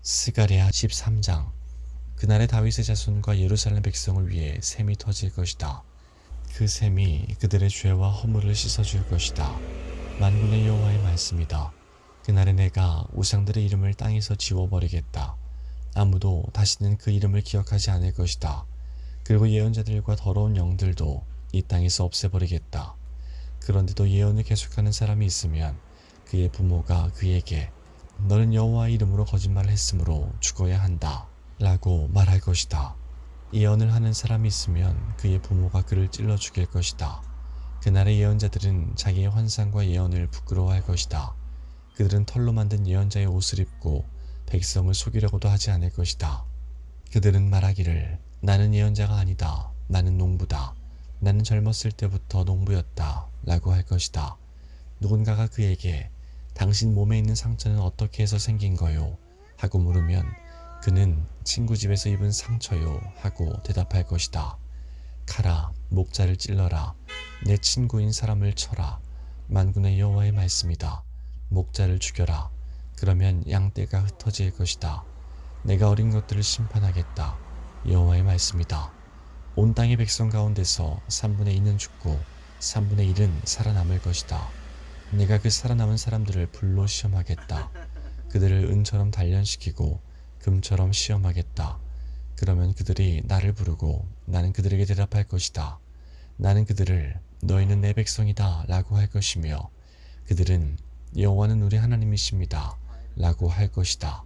스가랴 13장. 그날에 다윗의 자손과 예루살렘 백성을 위해 샘이 터질 것이다. 그 샘이 그들의 죄와 허물을 씻어줄 것이다. 만군의 여호와의 말씀이다. 그날에 내가 우상들의 이름을 땅에서 지워버리겠다. 아무도 다시는 그 이름을 기억하지 않을 것이다. 그리고 예언자들과 더러운 영들도 이 땅에서 없애버리겠다. 그런데도 예언을 계속하는 사람이 있으면 그의 부모가 그에게 너는 여호와의 이름으로 거짓말을 했으므로 죽어야 한다 라고 말할 것이다. 예언을 하는 사람이 있으면 그의 부모가 그를 찔러 죽일 것이다. 그날의 예언자들은 자기의 환상과 예언을 부끄러워할 것이다. 그들은 털로 만든 예언자의 옷을 입고 백성을 속이려고도 하지 않을 것이다. 그들은 말하기를 나는 예언자가 아니다. 나는 농부다. 나는 젊었을 때부터 농부였다 라고 할 것이다. 누군가가 그에게 당신 몸에 있는 상처는 어떻게 해서 생긴 거요? 하고 물으면 그는 친구 집에서 입은 상처요 하고 대답할 것이다. 가라, 목자를 찔러라. 내 친구인 사람을 쳐라. 만군의 여호와의 말씀이다. 목자를 죽여라. 그러면 양떼가 흩어질 것이다. 내가 어린 것들을 심판하겠다. 여호와의 말씀이다. 온 땅의 백성 가운데서 3분의 2는 죽고 3분의 1은 살아남을 것이다. 내가 그 살아남은 사람들을 불로 시험하겠다. 그들을 은처럼 단련시키고 금처럼 시험하겠다. 그러면 그들이 나를 부르고 나는 그들에게 대답할 것이다. 나는 그들을 너희는 내 백성이다 라고 할 것이며 그들은 여호와는 우리 하나님이십니다 라고 할 것이다.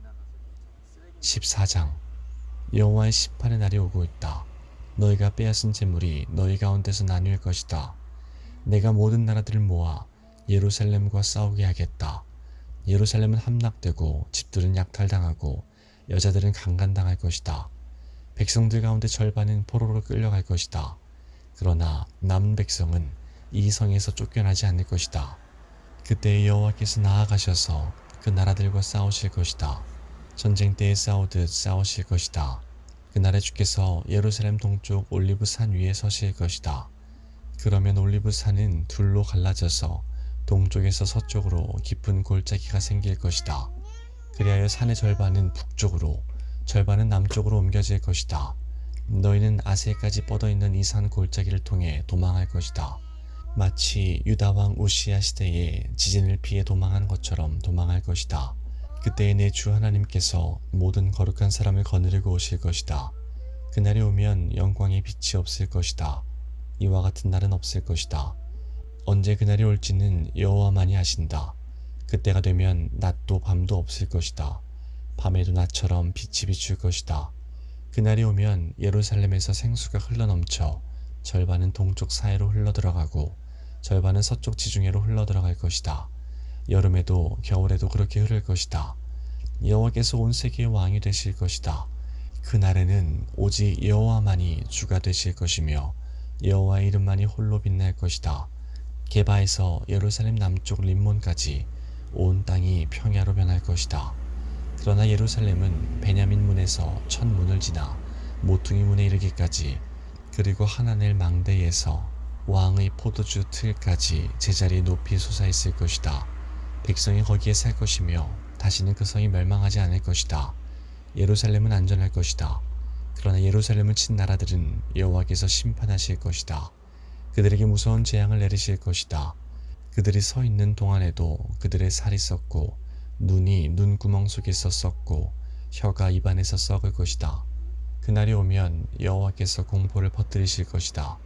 14장. 여호와의 심판의 날이 오고 있다. 너희가 빼앗은 재물이 너희 가운데서 나뉠 것이다. 내가 모든 나라들을 모아 예루살렘과 싸우게 하겠다. 예루살렘은 함락되고 집들은 약탈당하고 여자들은 강간당할 것이다. 백성들 가운데 절반은 포로로 끌려갈 것이다. 그러나 남은 백성은 이 성에서 쫓겨나지 않을 것이다. 그때 여호와께서 나아가셔서 그 나라들과 싸우실 것이다. 전쟁 때에 싸우듯 싸우실 것이다. 그날에 주께서 예루살렘 동쪽 올리브 산 위에 서실 것이다. 그러면 올리브 산은 둘로 갈라져서 동쪽에서 서쪽으로 깊은 골짜기가 생길 것이다. 그리하여 산의 절반은 북쪽으로, 절반은 남쪽으로 옮겨질 것이다. 너희는 아세까지 뻗어있는 이 산 골짜기를 통해 도망할 것이다. 마치 유다왕 우시야 시대에 지진을 피해 도망한 것처럼 도망할 것이다. 그때에 내 주 하나님께서 모든 거룩한 사람을 거느리고 오실 것이다. 그날이 오면 영광의 빛이 없을 것이다. 이와 같은 날은 없을 것이다. 언제 그날이 올지는 여호와만이 아신다. 그때가 되면 낮도 밤도 없을 것이다. 밤에도 낮처럼 빛이 비출 것이다. 그날이 오면 예루살렘에서 생수가 흘러넘쳐 절반은 동쪽 사해로 흘러들어가고 절반은 서쪽 지중해로 흘러들어갈 것이다. 여름에도 겨울에도 그렇게 흐를 것이다. 여호와께서 온 세계의 왕이 되실 것이다. 그날에는 오직 여호와만이 주가 되실 것이며 여호와의 이름만이 홀로 빛날 것이다. 게바에서 예루살렘 남쪽 림몬까지 온 땅이 평야로 변할 것이다. 그러나 예루살렘은 베냐민 문에서 첫 문을 지나 모퉁이 문에 이르기까지 그리고 하나넬 망대에서 왕의 포도주 틀까지 제자리 높이 솟아있을 것이다. 백성이 거기에 살 것이며 다시는 그 성이 멸망하지 않을 것이다. 예루살렘은 안전할 것이다. 그러나 예루살렘을 친 나라들은 여호와께서 심판하실 것이다. 그들에게 무서운 재앙을 내리실 것이다. 그들이 서 있는 동안에도 그들의 살이 썩고 눈이 눈구멍 속에서 썩고 혀가 입안에서 썩을 것이다. 그날이 오면 여호와께서 공포를 퍼뜨리실 것이다.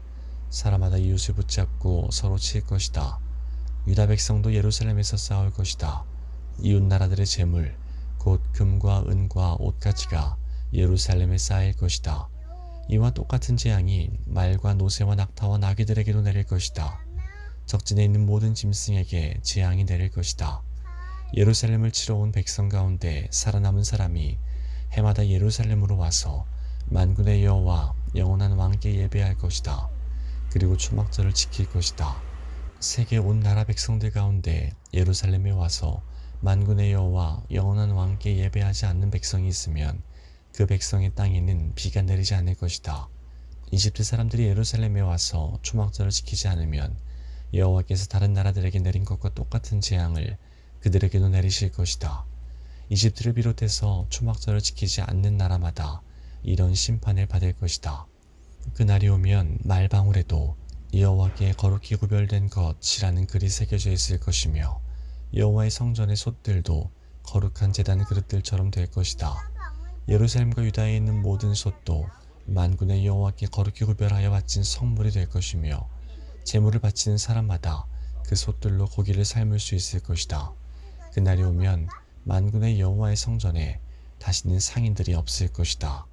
사람마다 이웃을 붙잡고 서로 칠 것이다. 유다 백성도 예루살렘에서 싸울 것이다. 이웃 나라들의 재물 곧 금과 은과 옷가지가 예루살렘에 쌓일 것이다. 이와 똑같은 재앙이 말과 노새와 낙타와 나귀들에게도 내릴 것이다. 적진에 있는 모든 짐승에게 재앙이 내릴 것이다. 예루살렘을 치러 온 백성 가운데 살아남은 사람이 해마다 예루살렘으로 와서 만군의 여호와 영원한 왕께 예배할 것이다. 그리고 초막절을 지킬 것이다. 세계 온 나라 백성들 가운데 예루살렘에 와서 만군의 여호와 영원한 왕께 예배하지 않는 백성이 있으면 그 백성의 땅에는 비가 내리지 않을 것이다. 이집트 사람들이 예루살렘에 와서 초막절을 지키지 않으면 여호와께서 다른 나라들에게 내린 것과 똑같은 재앙을 그들에게도 내리실 것이다. 이집트를 비롯해서 초막절을 지키지 않는 나라마다 이런 심판을 받을 것이다. 그날이 오면 말방울에도 여호와께 거룩히 구별된 것이라는 글이 새겨져 있을 것이며 여호와의 성전의 솥들도 거룩한 제단 그릇들처럼 될 것이다. 예루살렘과 유다에 있는 모든 솥도 만군의 여호와께 거룩히 구별하여 바친 성물이 될 것이며 제물을 바치는 사람마다 그 솥들로 고기를 삶을 수 있을 것이다. 그날이 오면 만군의 여호와의 성전에 다시는 상인들이 없을 것이다.